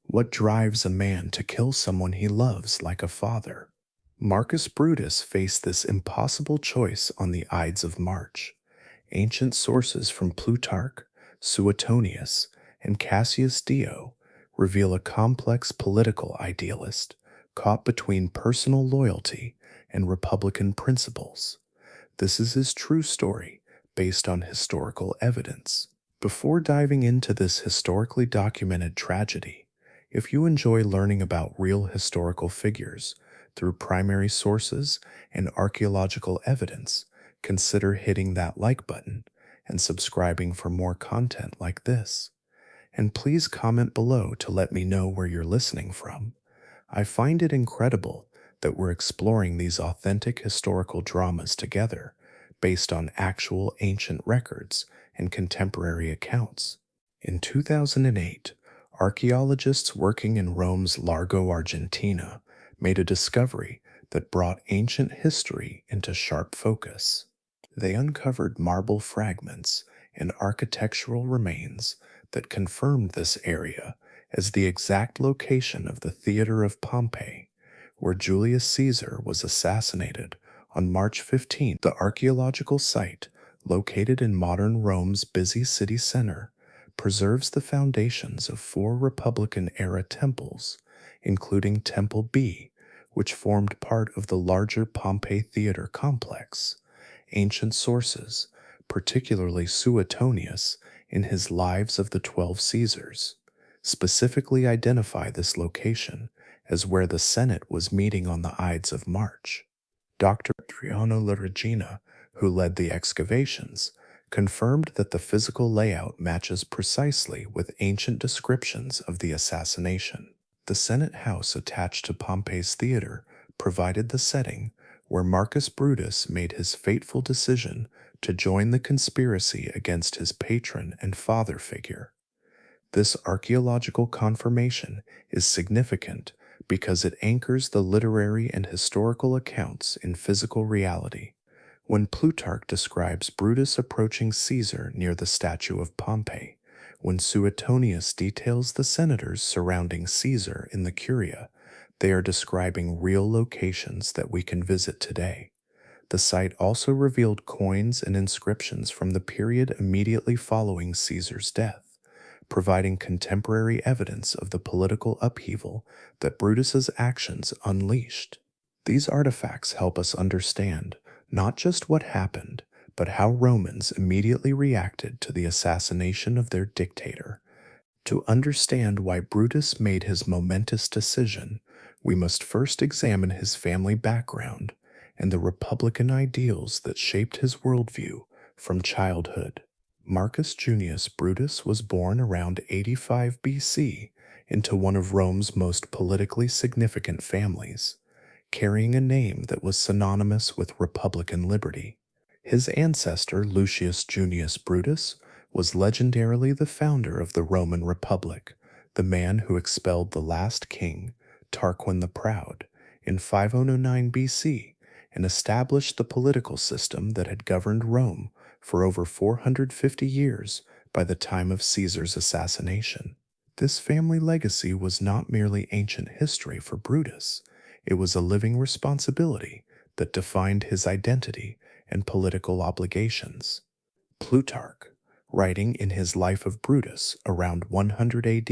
What drives a man to kill someone he loves like a father? Marcus Brutus faced this impossible choice on the Ides of March. Ancient sources from Plutarch, Suetonius, and Cassius Dio reveal a complex political idealist caught between personal loyalty and republican principles. This is his true story based on historical evidence. Before diving into this historically documented tragedy, if you enjoy learning about real historical figures through primary sources and archaeological evidence, consider hitting that like button and subscribing for more content like this. And please comment below to let me know where you're listening from. I find it incredible that we're exploring these authentic historical dramas together based on actual ancient records and contemporary accounts. In 2008, archaeologists working in Rome's Largo Argentina made a discovery that brought ancient history into sharp focus. They uncovered marble fragments and architectural remains that confirmed this area as the exact location of the theater of Pompeii, where Julius Caesar was assassinated on March 15th. The archaeological site, located in modern Rome's busy city center, preserves the foundations of four Republican-era temples, including Temple B, which formed part of the larger Pompeii theater complex. Ancient sources, particularly Suetonius in his Lives of the 12 Caesars, specifically identify this location as where the Senate was meeting on the Ides of March. Dr. Adriano Regina, who led the excavations, confirmed that the physical layout matches precisely with ancient descriptions of the assassination. The Senate house attached to Pompeii's theater provided the setting where Marcus Brutus made his fateful decision to join the conspiracy against his patron and father figure. This archaeological confirmation is significant because it anchors the literary and historical accounts in physical reality. When Plutarch describes Brutus approaching Caesar near the statue of Pompey, when Suetonius details the senators surrounding Caesar in the Curia, they are describing real locations that we can visit today. The site also revealed coins and inscriptions from the period immediately following Caesar's death, providing contemporary evidence of the political upheaval that Brutus's actions unleashed. These artifacts help us understand not just what happened, but how Romans immediately reacted to the assassination of their dictator. To understand why Brutus made his momentous decision, we must first examine his family background and the republican ideals that shaped his worldview from childhood. Marcus Junius Brutus was born around 85 BC into one of Rome's most politically significant families, carrying a name that was synonymous with republican liberty. His ancestor, Lucius Junius Brutus, was legendarily the founder of the Roman Republic, the man who expelled the last king, Tarquin the Proud, in 509 BC and established the political system that had governed Rome for over 450 years by the time of Caesar's assassination. This family legacy was not merely ancient history for Brutus, it was a living responsibility that defined his identity and political obligations. Plutarch, writing in his Life of Brutus around 100 AD,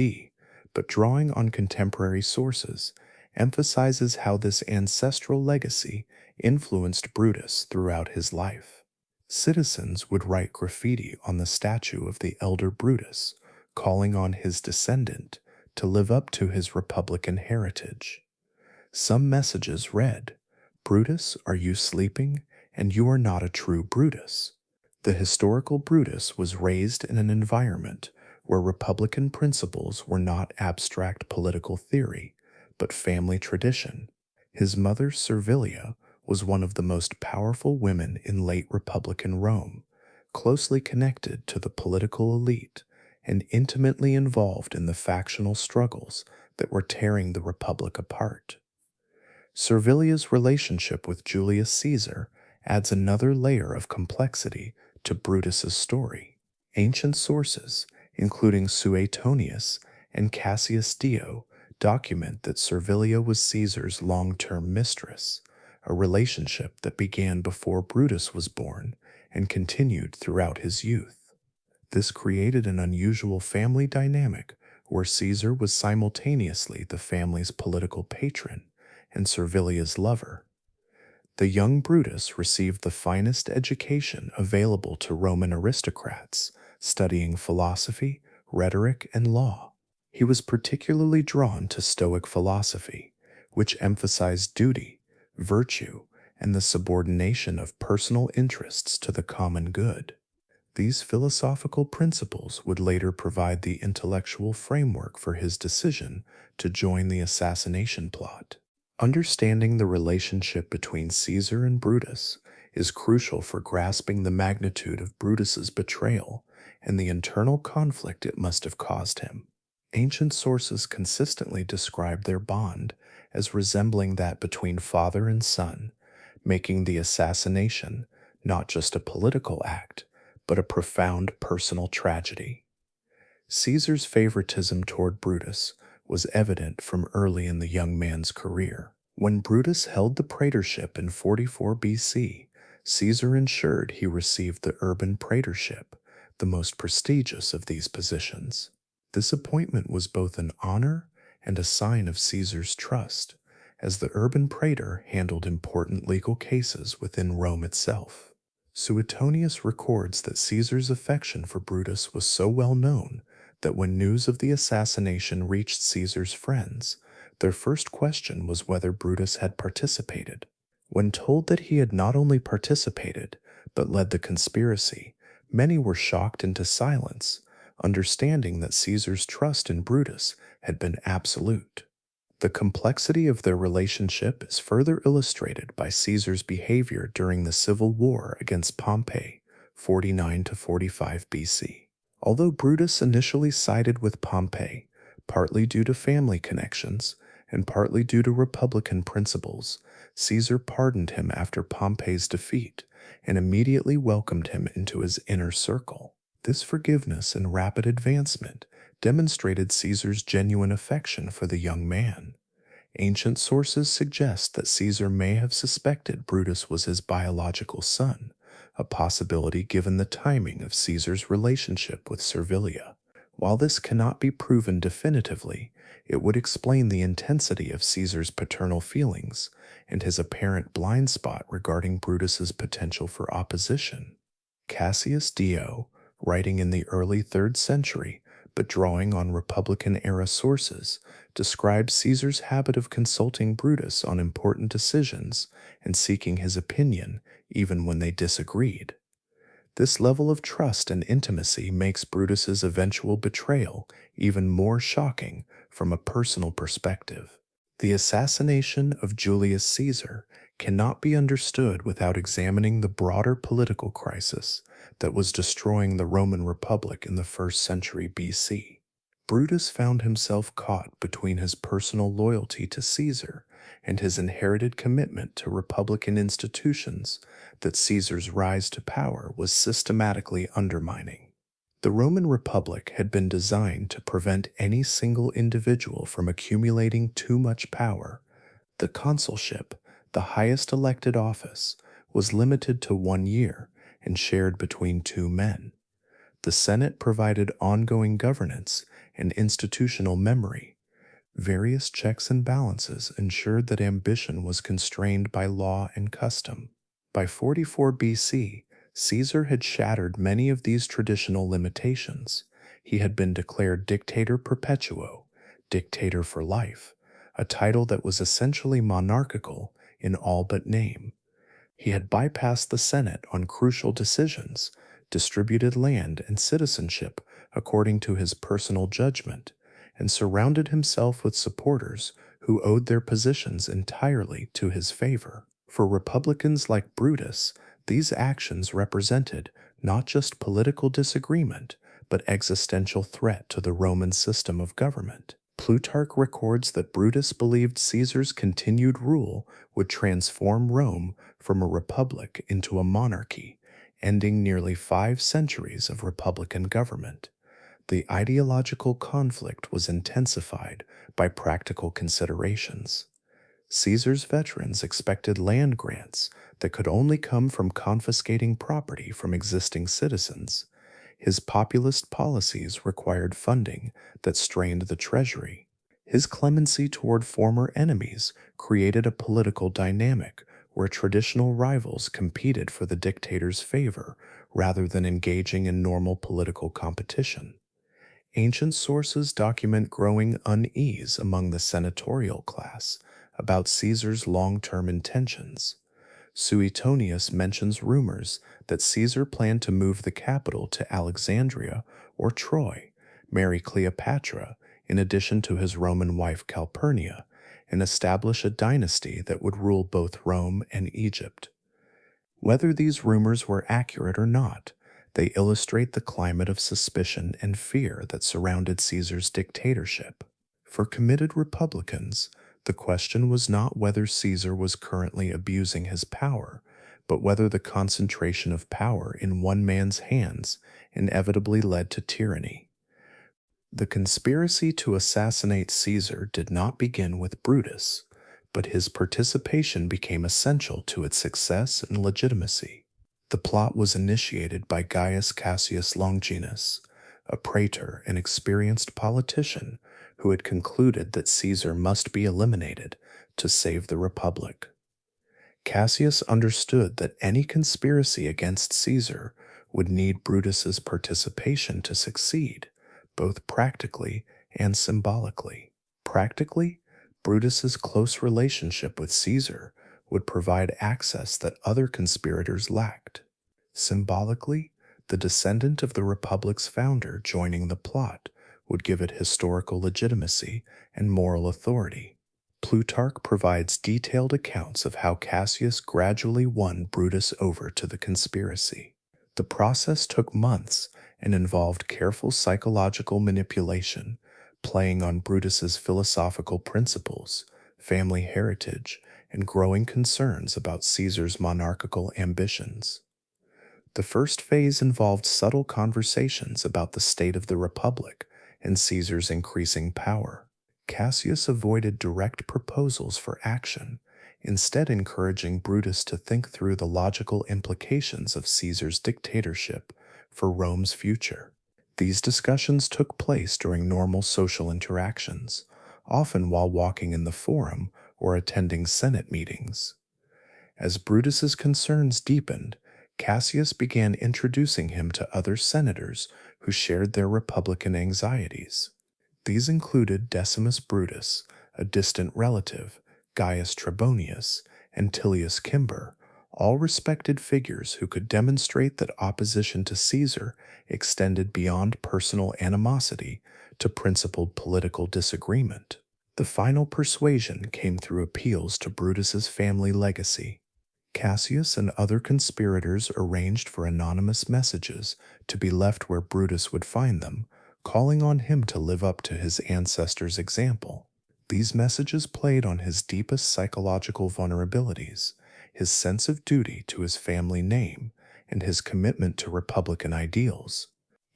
but drawing on contemporary sources, emphasizes how this ancestral legacy influenced Brutus throughout his life. Citizens would write graffiti on the statue of the elder Brutus, calling on his descendant to live up to his republican heritage. Some messages read, "Brutus, are you sleeping? And you are not a true Brutus." The historical Brutus was raised in an environment where republican principles were not abstract political theory, but family tradition. His mother, Servilia, was one of the most powerful women in late Republican Rome, closely connected to the political elite and intimately involved in the factional struggles that were tearing the Republic apart. Servilia's relationship with Julius Caesar adds another layer of complexity to Brutus's story. Ancient sources, including Suetonius and Cassius Dio document that Servilia was Caesar's long-term mistress, a relationship that began before Brutus was born and continued throughout his youth. This created an unusual family dynamic where Caesar was simultaneously the family's political patron and Servilia's lover. The young Brutus received the finest education available to Roman aristocrats, studying philosophy, rhetoric, and law. He was particularly drawn to Stoic philosophy, which emphasized duty, virtue, and the subordination of personal interests to the common good. These philosophical principles would later provide the intellectual framework for his decision to join the assassination plot. Understanding the relationship between Caesar and Brutus is crucial for grasping the magnitude of Brutus's betrayal and the internal conflict it must have caused him. Ancient sources consistently describe their bond as resembling that between father and son, making the assassination not just a political act, but a profound personal tragedy. Caesar's favoritism toward Brutus was evident from early in the young man's career. When Brutus held the praetorship in 44 BC, Caesar ensured he received the urban praetorship, the most prestigious of these positions. This appointment was both an honor and a sign of Caesar's trust, as the urban praetor handled important legal cases within Rome itself. Suetonius records that Caesar's affection for Brutus was so well known that when news of the assassination reached Caesar's friends, their first question was whether Brutus had participated. When told that he had not only participated, but led the conspiracy, many were shocked into silence, understanding that Caesar's trust in Brutus had been absolute. The complexity of their relationship is further illustrated by Caesar's behavior during the civil war against Pompey, 49 to 45 BC. Although Brutus initially sided with Pompey, partly due to family connections and partly due to republican principles, Caesar pardoned him after Pompey's defeat and immediately welcomed him into his inner circle. This forgiveness and rapid advancement demonstrated Caesar's genuine affection for the young man. Ancient sources suggest that Caesar may have suspected Brutus was his biological son, a possibility given the timing of Caesar's relationship with Servilia. While this cannot be proven definitively, it would explain the intensity of Caesar's paternal feelings and his apparent blind spot regarding Brutus's potential for opposition. Cassius Dio, writing in the early 3rd century, but drawing on Republican-era sources, describes Caesar's habit of consulting Brutus on important decisions and seeking his opinion even when they disagreed. This level of trust and intimacy makes Brutus's eventual betrayal even more shocking from a personal perspective. The assassination of Julius Caesar cannot be understood without examining the broader political crisis that was destroying the Roman Republic in the 1st century BC. Brutus found himself caught between his personal loyalty to Caesar and his inherited commitment to republican institutions that Caesar's rise to power was systematically undermining. The Roman Republic had been designed to prevent any single individual from accumulating too much power. The consulship, the highest elected office, was limited to 1 year and shared between 2 men. The Senate provided ongoing governance and institutional memory. Various checks and balances ensured that ambition was constrained by law and custom. By 44 BC, Caesar had shattered many of these traditional limitations. He had been declared dictator perpetuo, dictator for life, a title that was essentially monarchical in all but name. He had bypassed the Senate on crucial decisions, distributed land and citizenship according to his personal judgment, and surrounded himself with supporters who owed their positions entirely to his favor. For Republicans like Brutus, these actions represented not just political disagreement, but existential threat to the Roman system of government. Plutarch records that Brutus believed Caesar's continued rule would transform Rome from a republic into a monarchy, ending nearly 5 centuries of republican government. The ideological conflict was intensified by practical considerations. Caesar's veterans expected land grants that could only come from confiscating property from existing citizens. His populist policies required funding that strained the treasury. His clemency toward former enemies created a political dynamic where traditional rivals competed for the dictator's favor rather than engaging in normal political competition. Ancient sources document growing unease among the senatorial class about Caesar's long term intentions. Suetonius mentions rumors that Caesar planned to move the capital to Alexandria or Troy, marry Cleopatra, in addition to his Roman wife Calpurnia, and establish a dynasty that would rule both Rome and Egypt. Whether these rumors were accurate or not, they illustrate the climate of suspicion and fear that surrounded Caesar's dictatorship. For committed Republicans, the question was not whether Caesar was currently abusing his power, but whether the concentration of power in one man's hands inevitably led to tyranny. The conspiracy to assassinate Caesar did not begin with Brutus, but his participation became essential to its success and legitimacy. The plot was initiated by Gaius Cassius Longinus, a praetor and experienced politician who had concluded that Caesar must be eliminated to save the Republic. Cassius understood that any conspiracy against Caesar would need Brutus's participation to succeed, both practically and symbolically. Practically, Brutus's close relationship with Caesar would provide access that other conspirators lacked. Symbolically, the descendant of the Republic's founder joining the plot would give it historical legitimacy and moral authority. Plutarch provides detailed accounts of how Cassius gradually won Brutus over to the conspiracy. The process took months and involved careful psychological manipulation, playing on Brutus's philosophical principles, family heritage, and growing concerns about Caesar's monarchical ambitions. The first phase involved subtle conversations about the state of the Republic and Caesar's increasing power. Cassius avoided direct proposals for action, instead encouraging Brutus to think through the logical implications of Caesar's dictatorship for Rome's future. These discussions took place during normal social interactions, often while walking in the forum or attending Senate meetings. As Brutus's concerns deepened, Cassius began introducing him to other senators who shared their republican anxieties. These included Decimus Brutus, a distant relative, Gaius Trebonius, and Tillius Cimber, all respected figures who could demonstrate that opposition to Caesar extended beyond personal animosity to principled political disagreement. The final persuasion came through appeals to Brutus's family legacy. Cassius and other conspirators arranged for anonymous messages to be left where Brutus would find them, calling on him to live up to his ancestors' example. These messages played on his deepest psychological vulnerabilities, his sense of duty to his family name, and his commitment to republican ideals.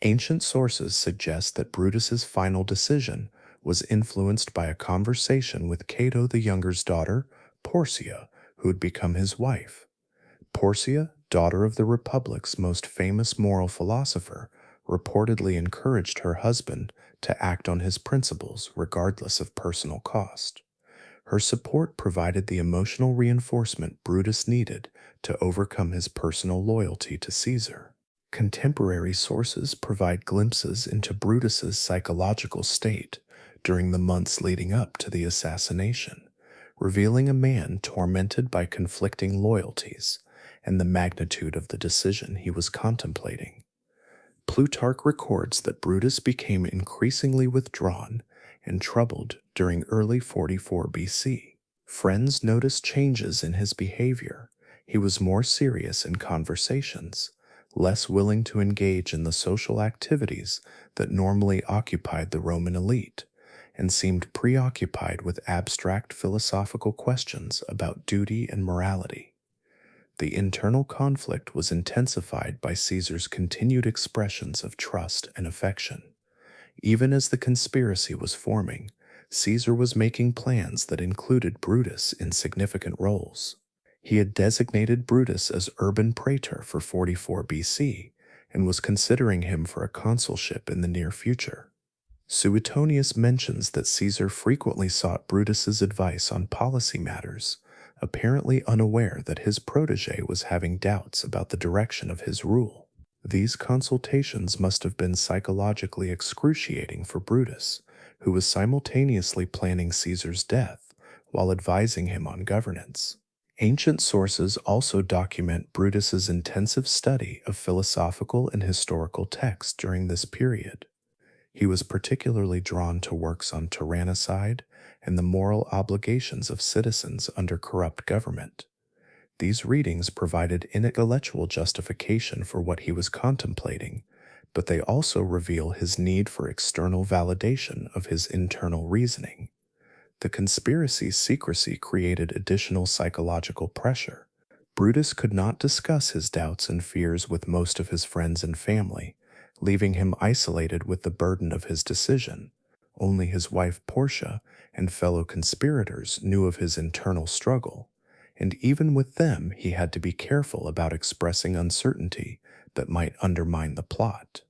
Ancient sources suggest that Brutus's final decision was influenced by a conversation with Cato the Younger's daughter, Porcia, who had become his wife. Porcia, daughter of the Republic's most famous moral philosopher, reportedly encouraged her husband to act on his principles regardless of personal cost. Her support provided the emotional reinforcement Brutus needed to overcome his personal loyalty to Caesar. Contemporary sources provide glimpses into Brutus's psychological state during the months leading up to the assassination, revealing a man tormented by conflicting loyalties and the magnitude of the decision he was contemplating. Plutarch records that Brutus became increasingly withdrawn and troubled during early 44 BC. Friends noticed changes in his behavior. He was more serious in conversations, less willing to engage in the social activities that normally occupied the Roman elite, and seemed preoccupied with abstract philosophical questions about duty and morality. The internal conflict was intensified by Caesar's continued expressions of trust and affection. Even as the conspiracy was forming, Caesar was making plans that included Brutus in significant roles. He had designated Brutus as urban praetor for 44 BC and was considering him for a consulship in the near future. Suetonius mentions that Caesar frequently sought Brutus's advice on policy matters, apparently unaware that his protege was having doubts about the direction of his rule. These consultations must have been psychologically excruciating for Brutus, who was simultaneously planning Caesar's death while advising him on governance. Ancient sources also document Brutus's intensive study of philosophical and historical texts during this period. He was particularly drawn to works on tyrannicide and the moral obligations of citizens under corrupt government. These readings provided intellectual justification for what he was contemplating, but they also reveal his need for external validation of his internal reasoning. The conspiracy's secrecy created additional psychological pressure. Brutus could not discuss his doubts and fears with most of his friends and family, leaving him isolated with the burden of his decision. Only his wife Portia and fellow conspirators knew of his internal struggle, and even with them he had to be careful about expressing uncertainty that might undermine the plot.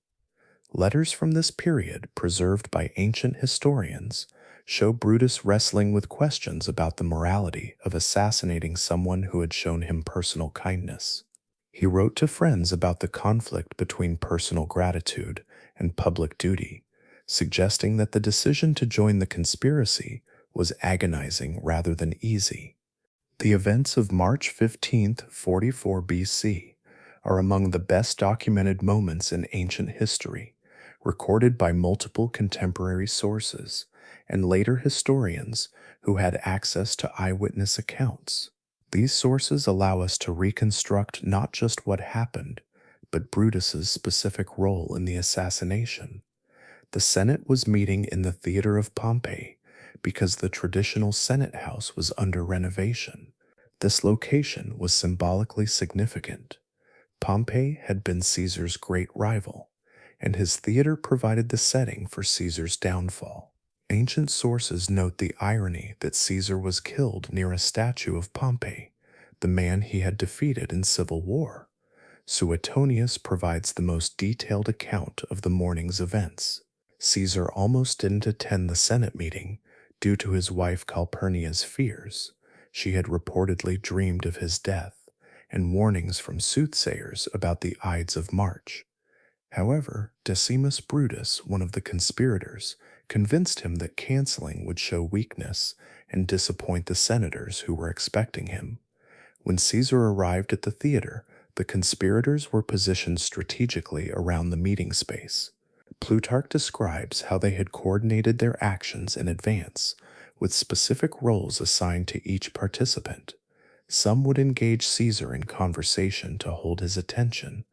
Letters from this period, preserved by ancient historians, show Brutus wrestling with questions about the morality of assassinating someone who had shown him personal kindness. He wrote to friends about the conflict between personal gratitude and public duty, suggesting that the decision to join the conspiracy was agonizing rather than easy. The events of March 15, 44 BC, are among the best documented moments in ancient history, recorded by multiple contemporary sources and later historians who had access to eyewitness accounts. These sources allow us to reconstruct not just what happened, but Brutus's specific role in the assassination. The Senate was meeting in the Theater of Pompey because the traditional Senate house was under renovation. This location was symbolically significant. Pompey had been Caesar's great rival, and his theater provided the setting for Caesar's downfall. Ancient sources note the irony that Caesar was killed near a statue of Pompey, the man he had defeated in civil war. Suetonius provides the most detailed account of the morning's events. Caesar almost didn't attend the Senate meeting due to his wife Calpurnia's fears. She had reportedly dreamed of his death, and warnings from soothsayers about the Ides of March. However, Decimus Brutus, one of the conspirators, convinced him that canceling would show weakness and disappoint the senators who were expecting him. When Caesar arrived at the theater, the conspirators were positioned strategically around the meeting space. Plutarch describes how they had coordinated their actions in advance, with specific roles assigned to each participant. Some would engage Caesar in conversation to hold his attention,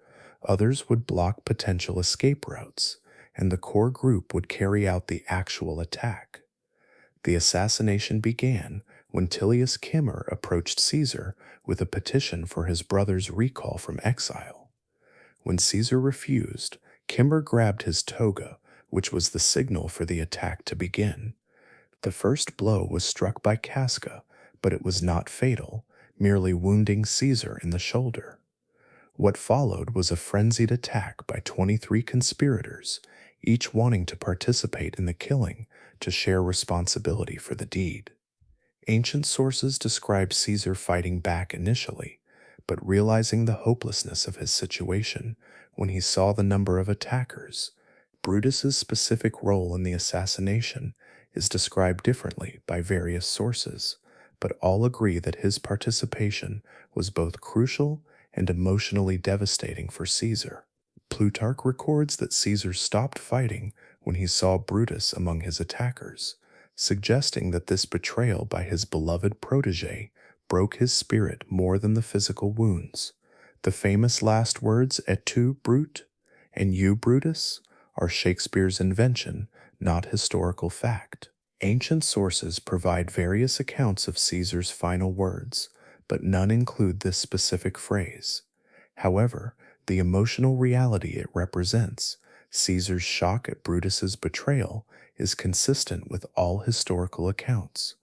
others would block potential escape routes, and the core group would carry out the actual attack. The assassination began when Tullius Kimmer approached Caesar with a petition for his brother's recall from exile. When Caesar refused, Kimmer grabbed his toga, which was the signal for the attack to begin. The first blow was struck by Casca, but it was not fatal, merely wounding Caesar in the shoulder. What followed was a frenzied attack by 23 conspirators, each wanting to participate in the killing to share responsibility for the deed. Ancient sources describe Caesar fighting back initially, but realizing the hopelessness of his situation when he saw the number of attackers. Brutus's specific role in the assassination is described differently by various sources, but all agree that his participation was both crucial and emotionally devastating for Caesar. Plutarch records that Caesar stopped fighting when he saw Brutus among his attackers, suggesting that this betrayal by his beloved protege broke his spirit more than the physical wounds. The famous last words, "Et tu, Brute," and "You, Brutus," are Shakespeare's invention, not historical fact. Ancient sources provide various accounts of Caesar's final words, but none include this specific phrase. However, the emotional reality it represents Caesar's shock at Brutus's betrayal is consistent with all historical accounts.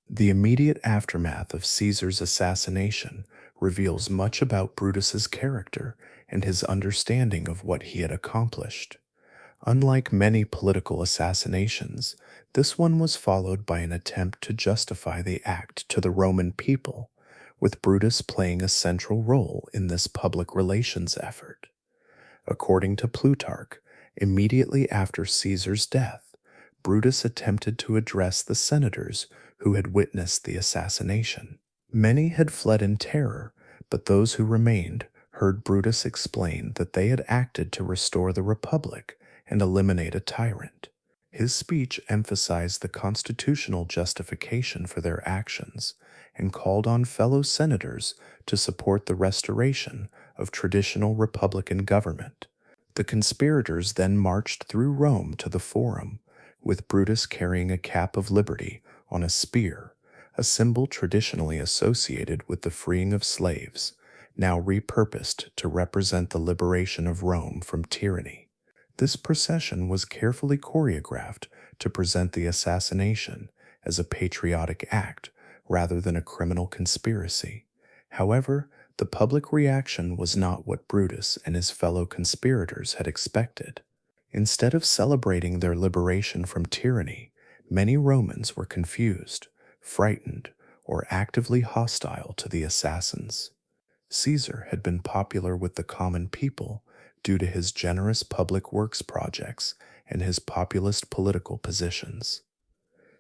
The immediate aftermath of Caesar's assassination reveals much about Brutus's character and his understanding of what he had accomplished. Unlike many political assassinations, this one was followed by an attempt to justify the act to the Roman people, with Brutus playing a central role in this public relations effort. According to Plutarch, immediately after Caesar's death, Brutus attempted to address the senators who had witnessed the assassination. Many had fled in terror, but those who remained heard Brutus explain that they had acted to restore the republic and eliminate a tyrant. His speech emphasized the constitutional justification for their actions and called on fellow senators to support the restoration of traditional republican government. The conspirators then marched through Rome to the Forum, with Brutus carrying a cap of liberty on a spear, a symbol traditionally associated with the freeing of slaves, now repurposed to represent the liberation of Rome from tyranny. This procession was carefully choreographed to present the assassination as a patriotic act rather than a criminal conspiracy. However, the public reaction was not what Brutus and his fellow conspirators had expected. Instead of celebrating their liberation from tyranny, many Romans were confused, frightened, or actively hostile to the assassins. Caesar had been popular with the common people due to his generous public works projects and his populist political positions.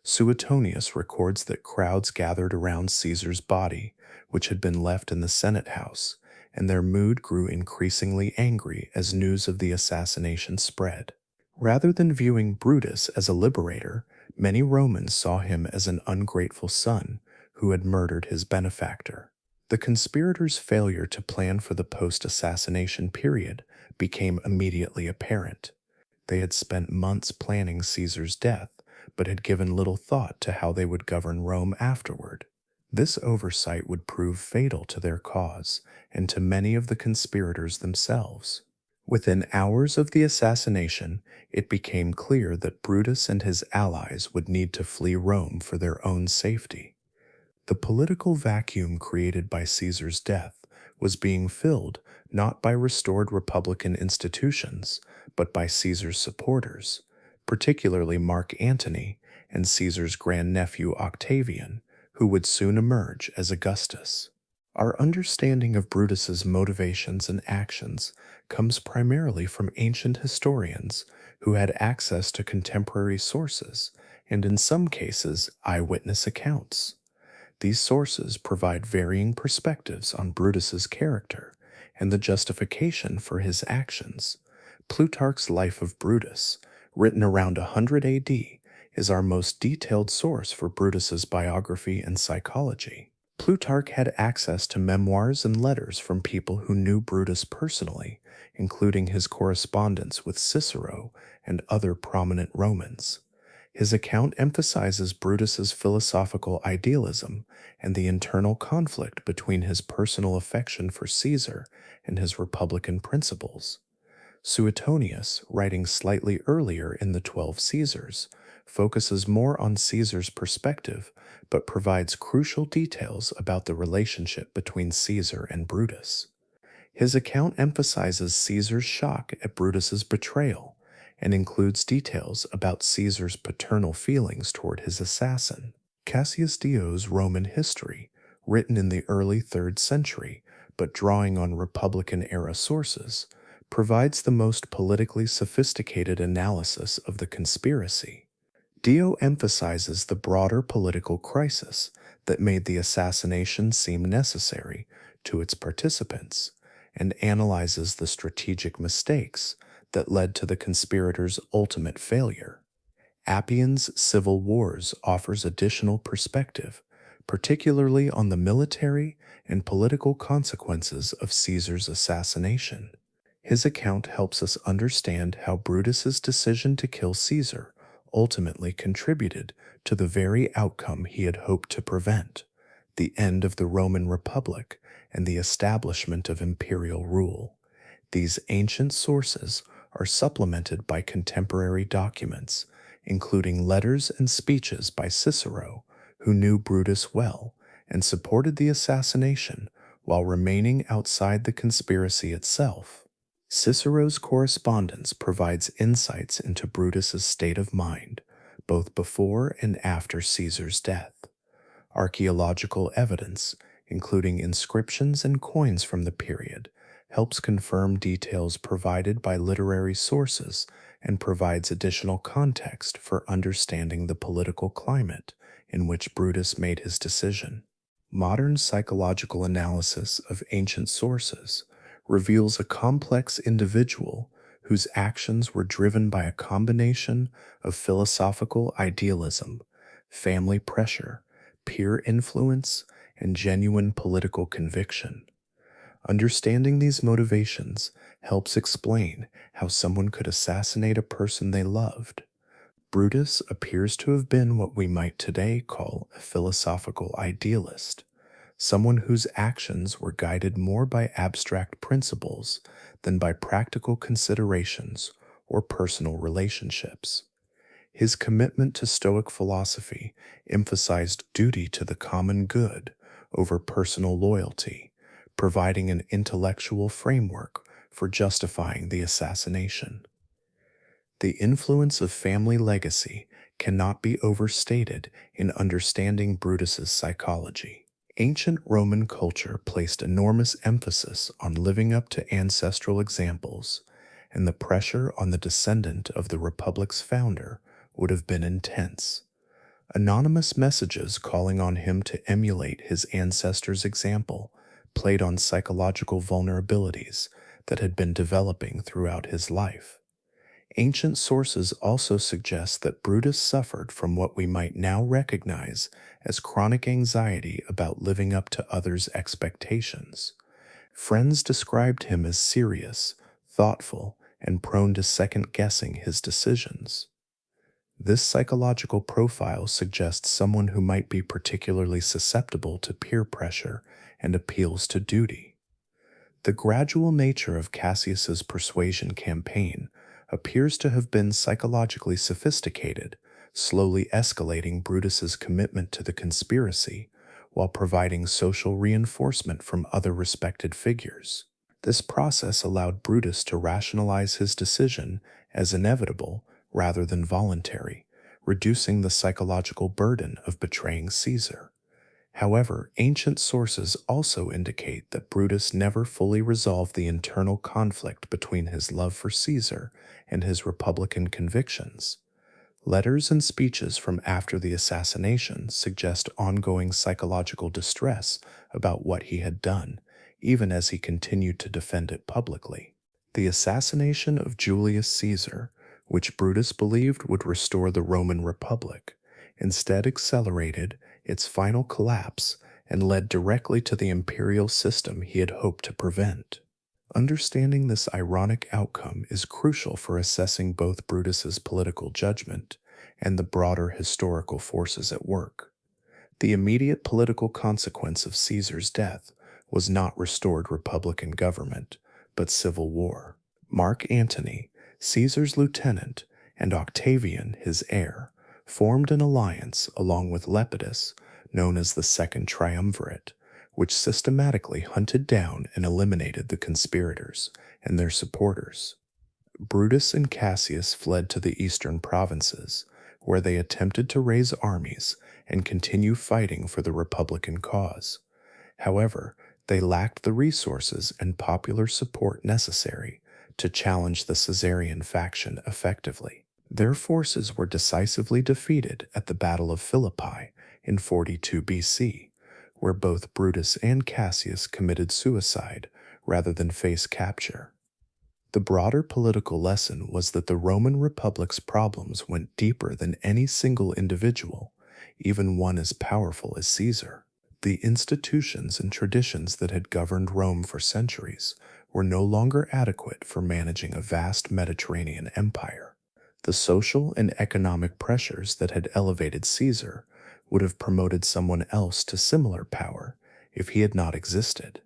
Suetonius records that crowds gathered around Caesar's body, which had been left in the Senate house, and their mood grew increasingly angry as news of the assassination spread. Rather than viewing Brutus as a liberator, many Romans saw him as an ungrateful son who had murdered his benefactor. The conspirators' failure to plan for the post-assassination period became immediately apparent. They had spent months planning Caesar's death, but had given little thought to how they would govern Rome afterward. This oversight would prove fatal to their cause and to many of the conspirators themselves. Within hours of the assassination, it became clear that Brutus and his allies would need to flee Rome for their own safety. The political vacuum created by Caesar's death was being filled not by restored republican institutions, but by Caesar's supporters, particularly Mark Antony and Caesar's grandnephew Octavian, who would soon emerge as Augustus. Our understanding of Brutus's motivations and actions comes primarily from ancient historians who had access to contemporary sources and, in some cases, eyewitness accounts. These sources provide varying perspectives on Brutus's character and the justification for his actions. Plutarch's Life of Brutus, written around 100 AD, is our most detailed source for Brutus's biography and psychology. Plutarch had access to memoirs and letters from people who knew Brutus personally, including his correspondence with Cicero and other prominent Romans. His account emphasizes Brutus's philosophical idealism and the internal conflict between his personal affection for Caesar and his republican principles. Suetonius, writing slightly earlier in the 12 Caesars, focuses more on Caesar's perspective but provides crucial details about the relationship between Caesar and Brutus. His account emphasizes Caesar's shock at Brutus's betrayal and includes details about Caesar's paternal feelings toward his assassin. Cassius Dio's Roman History, written in the early 3rd century but drawing on Republican-era sources, provides the most politically sophisticated analysis of the conspiracy. Dio emphasizes the broader political crisis that made the assassination seem necessary to its participants and analyzes the strategic mistakes that led to the conspirators' ultimate failure. Appian's Civil Wars offers additional perspective, particularly on the military and political consequences of Caesar's assassination. His account helps us understand how Brutus's decision to kill Caesar ultimately contributed to the very outcome he had hoped to prevent, the end of the Roman Republic and the establishment of imperial rule. These ancient sources are supplemented by contemporary documents, including letters and speeches by Cicero, who knew Brutus well and supported the assassination while remaining outside the conspiracy itself. Cicero's correspondence provides insights into Brutus's state of mind, both before and after Caesar's death. Archaeological evidence, including inscriptions and coins from the period, helps confirm details provided by literary sources and provides additional context for understanding the political climate in which Brutus made his decision. Modern psychological analysis of ancient sources reveals a complex individual whose actions were driven by a combination of philosophical idealism, family pressure, peer influence, and genuine political conviction. Understanding these motivations helps explain how someone could assassinate a person they loved. Brutus appears to have been what we might today call a philosophical idealist, someone whose actions were guided more by abstract principles than by practical considerations or personal relationships. His commitment to Stoic philosophy emphasized duty to the common good over personal loyalty, providing an intellectual framework for justifying the assassination. The influence of family legacy cannot be overstated in understanding Brutus's psychology. Ancient Roman culture placed enormous emphasis on living up to ancestral examples, and the pressure on the descendant of the Republic's founder would have been intense. Anonymous messages calling on him to emulate his ancestors' example played on psychological vulnerabilities that had been developing throughout his life. Ancient sources also suggest that Brutus suffered from what we might now recognize as chronic anxiety about living up to others' expectations. Friends described him as serious, thoughtful, and prone to second-guessing his decisions. This psychological profile suggests someone who might be particularly susceptible to peer pressure and appeals to duty. The gradual nature of Cassius's persuasion campaign appears to have been psychologically sophisticated, slowly escalating Brutus's commitment to the conspiracy while providing social reinforcement from other respected figures. This process allowed Brutus to rationalize his decision as inevitable rather than voluntary, reducing the psychological burden of betraying Caesar. However, ancient sources also indicate that Brutus never fully resolved the internal conflict between his love for Caesar and his republican convictions. Letters and speeches from after the assassination suggest ongoing psychological distress about what he had done, even as he continued to defend it publicly. The assassination of Julius Caesar, which Brutus believed would restore the Roman Republic, instead accelerated its final collapse and led directly to the imperial system he had hoped to prevent. Understanding this ironic outcome is crucial for assessing both Brutus's political judgment and the broader historical forces at work. The immediate political consequence of Caesar's death was not restored republican government, but civil war. Mark Antony, Caesar's lieutenant, and Octavian, his heir, formed an alliance along with Lepidus, known as the Second Triumvirate, which systematically hunted down and eliminated the conspirators and their supporters. Brutus and Cassius fled to the eastern provinces, where they attempted to raise armies and continue fighting for the republican cause. However, they lacked the resources and popular support necessary to challenge the Caesarian faction effectively. Their forces were decisively defeated at the Battle of Philippi in 42 BC, where both Brutus and Cassius committed suicide rather than face capture. The broader political lesson was that the Roman Republic's problems went deeper than any single individual, even one as powerful as Caesar. The institutions and traditions that had governed Rome for centuries were no longer adequate for managing a vast Mediterranean empire. The social and economic pressures that had elevated Caesar would have promoted someone else to similar power if he had not existed.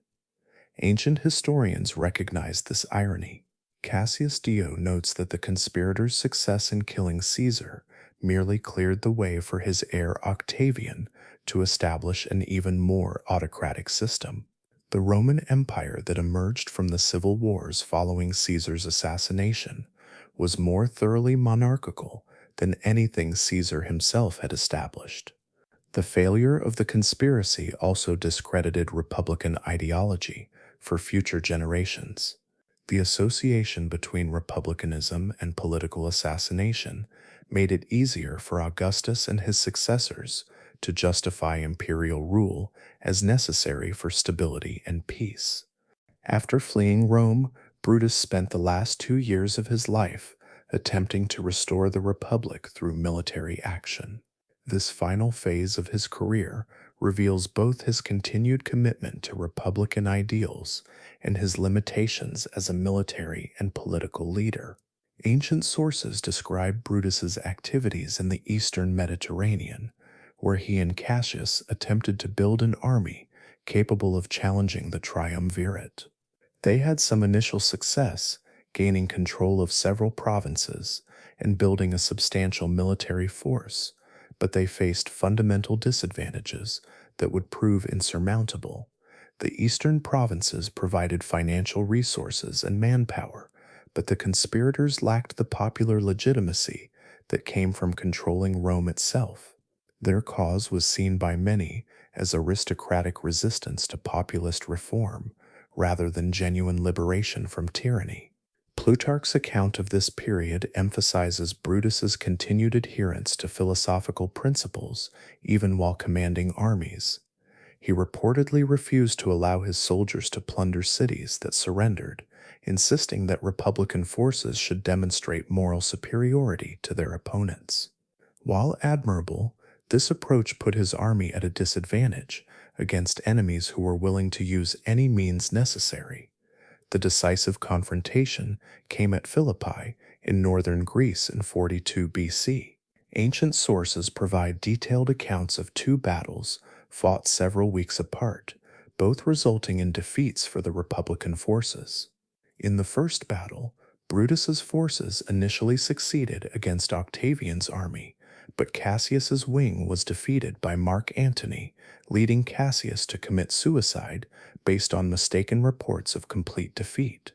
Ancient historians recognized this irony. Cassius Dio notes that the conspirators' success in killing Caesar merely cleared the way for his heir Octavian to establish an even more autocratic system. The Roman Empire that emerged from the civil wars following Caesar's assassination was more thoroughly monarchical than anything Caesar himself had established. The failure of the conspiracy also discredited Republican ideology for future generations. The association between republicanism and political assassination made it easier for Augustus and his successors to justify imperial rule as necessary for stability and peace. After fleeing Rome, Brutus spent the last 2 years of his life attempting to restore the Republic through military action. This final phase of his career reveals both his continued commitment to Republican ideals and his limitations as a military and political leader. Ancient sources describe Brutus's activities in the eastern Mediterranean, where he and Cassius attempted to build an army capable of challenging the triumvirate. They had some initial success, gaining control of several provinces and building a substantial military force, but they faced fundamental disadvantages that would prove insurmountable. The eastern provinces provided financial resources and manpower, but the conspirators lacked the popular legitimacy that came from controlling Rome itself. Their cause was seen by many as aristocratic resistance to populist reform, rather than genuine liberation from tyranny. Plutarch's account of this period emphasizes Brutus's continued adherence to philosophical principles even while commanding armies. He reportedly refused to allow his soldiers to plunder cities that surrendered, insisting that Republican forces should demonstrate moral superiority to their opponents. While admirable, this approach put his army at a disadvantage against enemies who were willing to use any means necessary. The decisive confrontation came at Philippi in northern Greece in 42 BC. Ancient sources provide detailed accounts of two battles fought several weeks apart, both resulting in defeats for the Republican forces. In the first battle, Brutus's forces initially succeeded against Octavian's army, but Cassius's wing was defeated by Mark Antony, leading Cassius to commit suicide based on mistaken reports of complete defeat.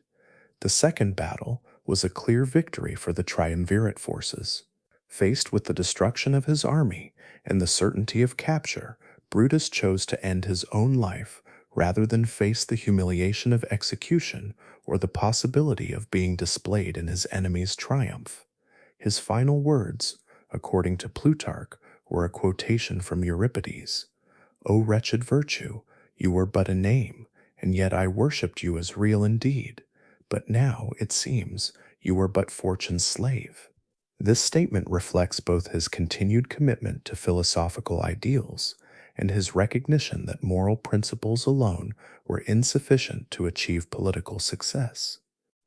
The second battle was a clear victory for the triumvirate forces. Faced with the destruction of his army and the certainty of capture, Brutus chose to end his own life rather than face the humiliation of execution or the possibility of being displayed in his enemy's triumph. His final words, according to Plutarch, were a quotation from Euripides. "O wretched virtue, you were but a name, and yet I worshipped you as real indeed. But now, it seems, you are but fortune's slave." This statement reflects both his continued commitment to philosophical ideals and his recognition that moral principles alone were insufficient to achieve political success.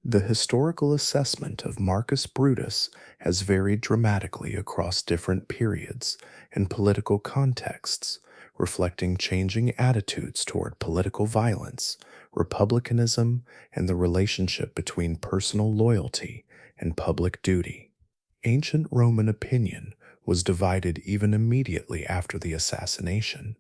The historical assessment of Marcus Brutus has varied dramatically across different periods and political contexts, reflecting changing attitudes toward political violence, republicanism, and the relationship between personal loyalty and public duty. Ancient Roman opinion was divided even immediately after the assassination.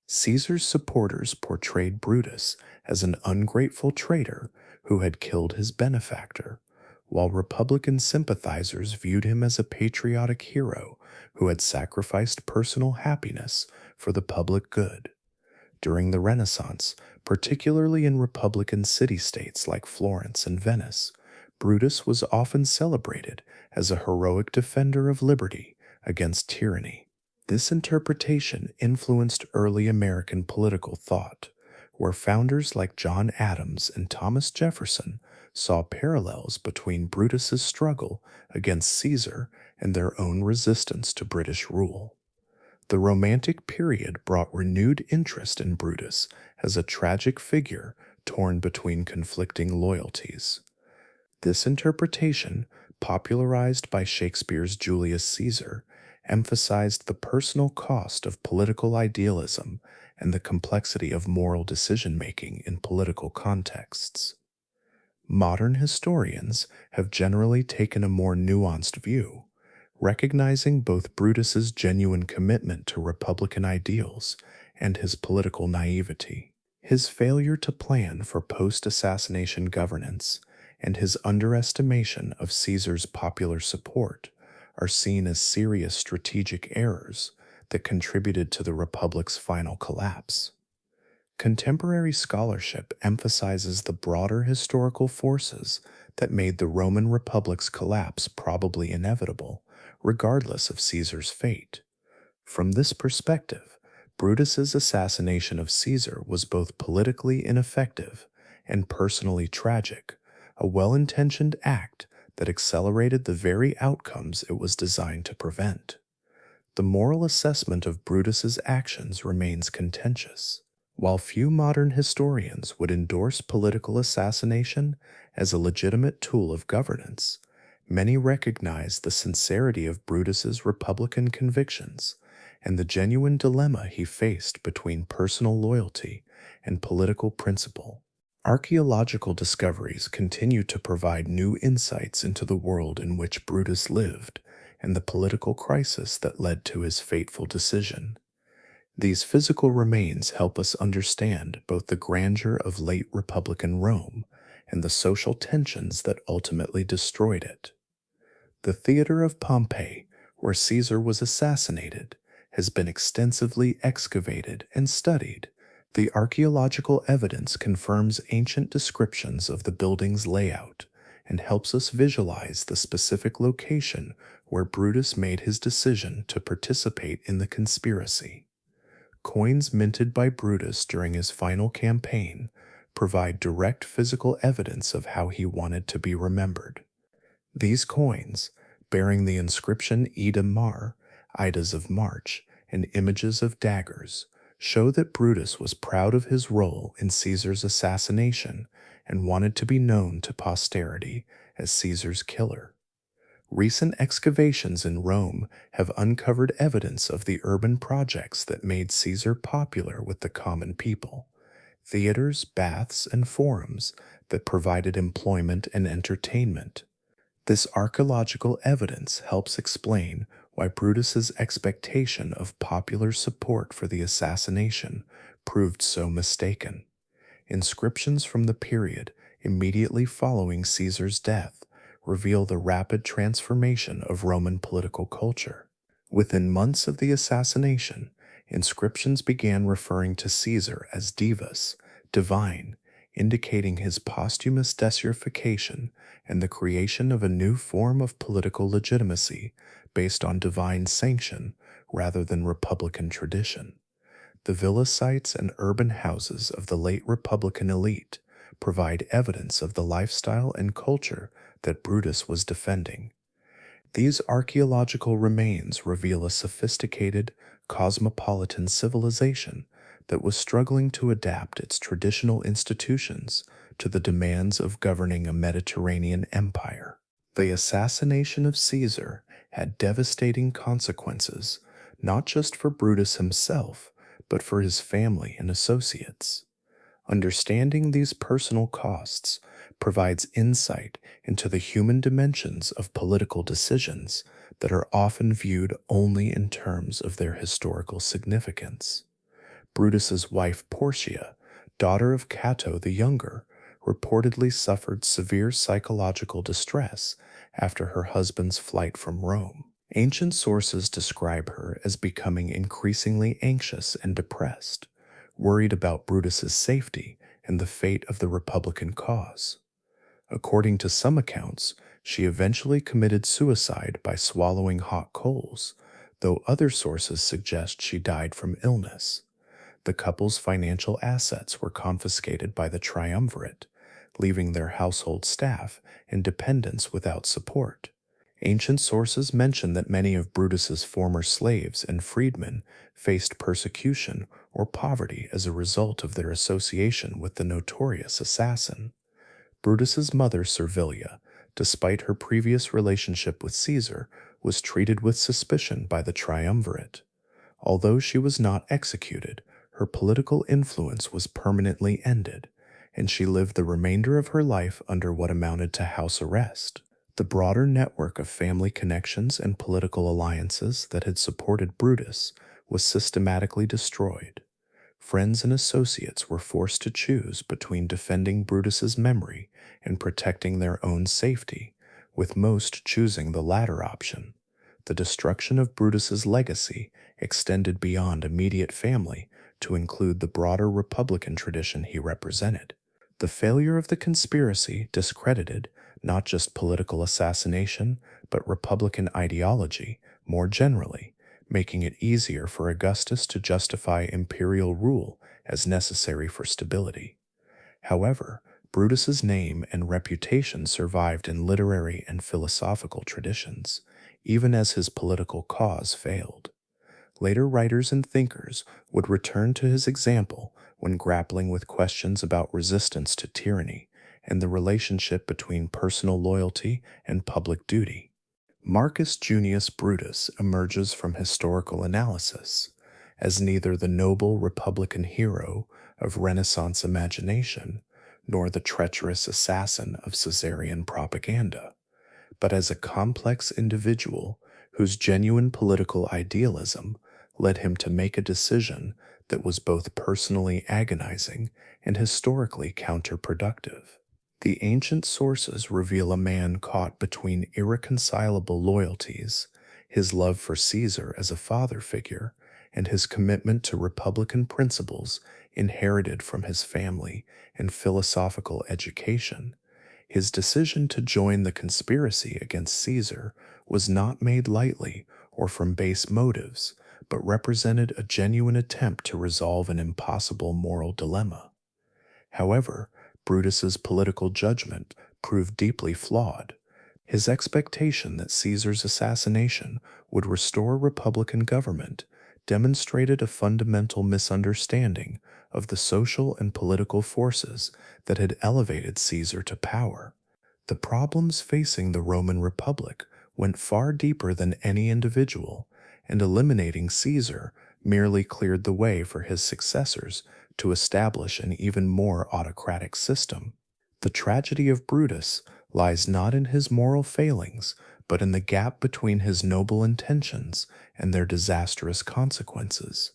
Caesar's supporters portrayed Brutus as an ungrateful traitor who had killed his benefactor, while Republican sympathizers viewed him as a patriotic hero who had sacrificed personal happiness for the public good. During the Renaissance, particularly in Republican city-states like Florence and Venice, Brutus was often celebrated as a heroic defender of liberty against tyranny. This interpretation influenced early American political thought, where founders like John Adams and Thomas Jefferson saw parallels between Brutus's struggle against Caesar and their own resistance to British rule. The Romantic period brought renewed interest in Brutus as a tragic figure torn between conflicting loyalties. This interpretation, popularized by Shakespeare's Julius Caesar, emphasized the personal cost of political idealism and the complexity of moral decision-making in political contexts. Modern historians have generally taken a more nuanced view, recognizing both Brutus's genuine commitment to republican ideals and his political naivety. His failure to plan for post-assassination governance and his underestimation of Caesar's popular support are seen as serious strategic errors that contributed to the Republic's final collapse. Contemporary scholarship emphasizes the broader historical forces that made the Roman Republic's collapse probably inevitable, regardless of Caesar's fate. From this perspective, Brutus's assassination of Caesar was both politically ineffective and personally tragic, a well-intentioned act that accelerated the very outcomes it was designed to prevent. The moral assessment of Brutus's actions remains contentious. While few modern historians would endorse political assassination as a legitimate tool of governance, many recognize the sincerity of Brutus's republican convictions and the genuine dilemma he faced between personal loyalty and political principle. Archaeological discoveries continue to provide new insights into the world in which Brutus lived and the political crisis that led to his fateful decision. These physical remains help us understand both the grandeur of late Republican Rome and the social tensions that ultimately destroyed it. The theater of Pompeii, where Caesar was assassinated, has been extensively excavated and studied. The archaeological evidence confirms ancient descriptions of the building's layout and helps us visualize the specific location where Brutus made his decision to participate in the conspiracy. Coins minted by Brutus during his final campaign provide direct physical evidence of how he wanted to be remembered. These coins, bearing the inscription Ida Mar, Idas of March, and images of daggers, show that Brutus was proud of his role in Caesar's assassination and wanted to be known to posterity as Caesar's killer. Recent excavations in Rome have uncovered evidence of the urban projects that made Caesar popular with the common people: theaters, baths, and forums that provided employment and entertainment. This archaeological evidence helps explain why Brutus's expectation of popular support for the assassination proved so mistaken. Inscriptions from the period immediately following Caesar's death reveal the rapid transformation of Roman political culture. Within months of the assassination, inscriptions began referring to Caesar as divus, divine, indicating his posthumous desertification and the creation of a new form of political legitimacy based on divine sanction rather than republican tradition. The villa sites and urban houses of the late republican elite provide evidence of the lifestyle and culture that Brutus was defending. These archaeological remains reveal a sophisticated, cosmopolitan civilization that was struggling to adapt its traditional institutions to the demands of governing a Mediterranean empire. The assassination of Caesar had devastating consequences, not just for Brutus himself, but for his family and associates. Understanding these personal costs provides insight into the human dimensions of political decisions that are often viewed only in terms of their historical significance. Brutus's wife Portia, daughter of Cato the Younger, reportedly suffered severe psychological distress after her husband's flight from Rome. Ancient sources describe her as becoming increasingly anxious and depressed, worried about Brutus's safety and the fate of the Republican cause. According to some accounts, she eventually committed suicide by swallowing hot coals, though other sources suggest she died from illness. The couple's financial assets were confiscated by the triumvirate, leaving their household staff and dependents without support. Ancient sources mention that many of Brutus's former slaves and freedmen faced persecution or poverty as a result of their association with the notorious assassin. Brutus's mother, Servilia, despite her previous relationship with Caesar, was treated with suspicion by the triumvirate. Although she was not executed, her political influence was permanently ended, and she lived the remainder of her life under what amounted to house arrest. The broader network of family connections and political alliances that had supported Brutus was systematically destroyed. Friends and associates were forced to choose between defending Brutus's memory and protecting their own safety, with most choosing the latter option. The destruction of Brutus's legacy extended beyond immediate family to include the broader republican tradition he represented. The failure of the conspiracy discredited not just political assassination, but republican ideology more generally, making it easier for Augustus to justify imperial rule as necessary for stability. However, Brutus's name and reputation survived in literary and philosophical traditions, even as his political cause failed. Later writers and thinkers would return to his example when grappling with questions about resistance to tyranny and the relationship between personal loyalty and public duty. Marcus Junius Brutus emerges from historical analysis as neither the noble republican hero of Renaissance imagination nor the treacherous assassin of Caesarian propaganda, but as a complex individual whose genuine political idealism led him to make a decision that was both personally agonizing and historically counterproductive. The ancient sources reveal a man caught between irreconcilable loyalties, his love for Caesar as a father figure, and his commitment to republican principles inherited from his family and philosophical education. His decision to join the conspiracy against Caesar was not made lightly or from base motives, but represented a genuine attempt to resolve an impossible moral dilemma. However, Brutus's political judgment proved deeply flawed. His expectation that Caesar's assassination would restore republican government demonstrated a fundamental misunderstanding of the social and political forces that had elevated Caesar to power. The problems facing the Roman Republic went far deeper than any individual, and eliminating Caesar merely cleared the way for his successors to establish an even more autocratic system. The tragedy of Brutus lies not in his moral failings, but in the gap between his noble intentions and their disastrous consequences.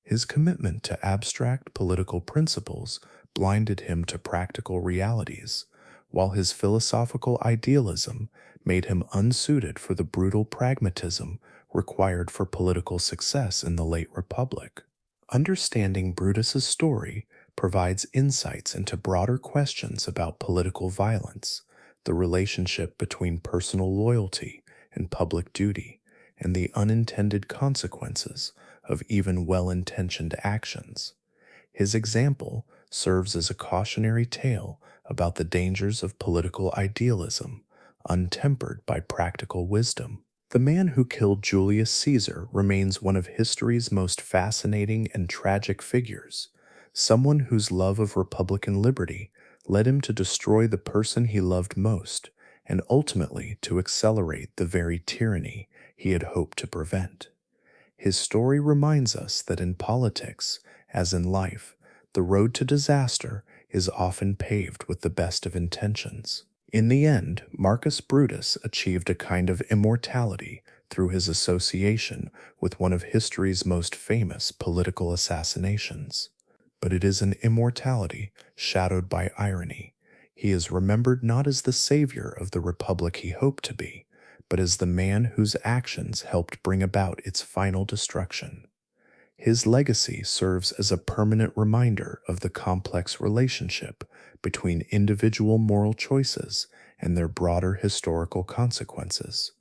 His commitment to abstract political principles blinded him to practical realities, while his philosophical idealism made him unsuited for the brutal pragmatism required for political success in the late Republic. Understanding Brutus's story provides insights into broader questions about political violence, the relationship between personal loyalty and public duty, and the unintended consequences of even well-intentioned actions. His example serves as a cautionary tale about the dangers of political idealism, untempered by practical wisdom. The man who killed Julius Caesar remains one of history's most fascinating and tragic figures, someone whose love of republican liberty led him to destroy the person he loved most, and ultimately to accelerate the very tyranny he had hoped to prevent. His story reminds us that in politics, as in life, the road to disaster is often paved with the best of intentions. In the end, Marcus Brutus achieved a kind of immortality through his association with one of history's most famous political assassinations. But it is an immortality shadowed by irony. He is remembered not as the savior of the republic he hoped to be, but as the man whose actions helped bring about its final destruction. His legacy serves as a permanent reminder of the complex relationship between individual moral choices and their broader historical consequences.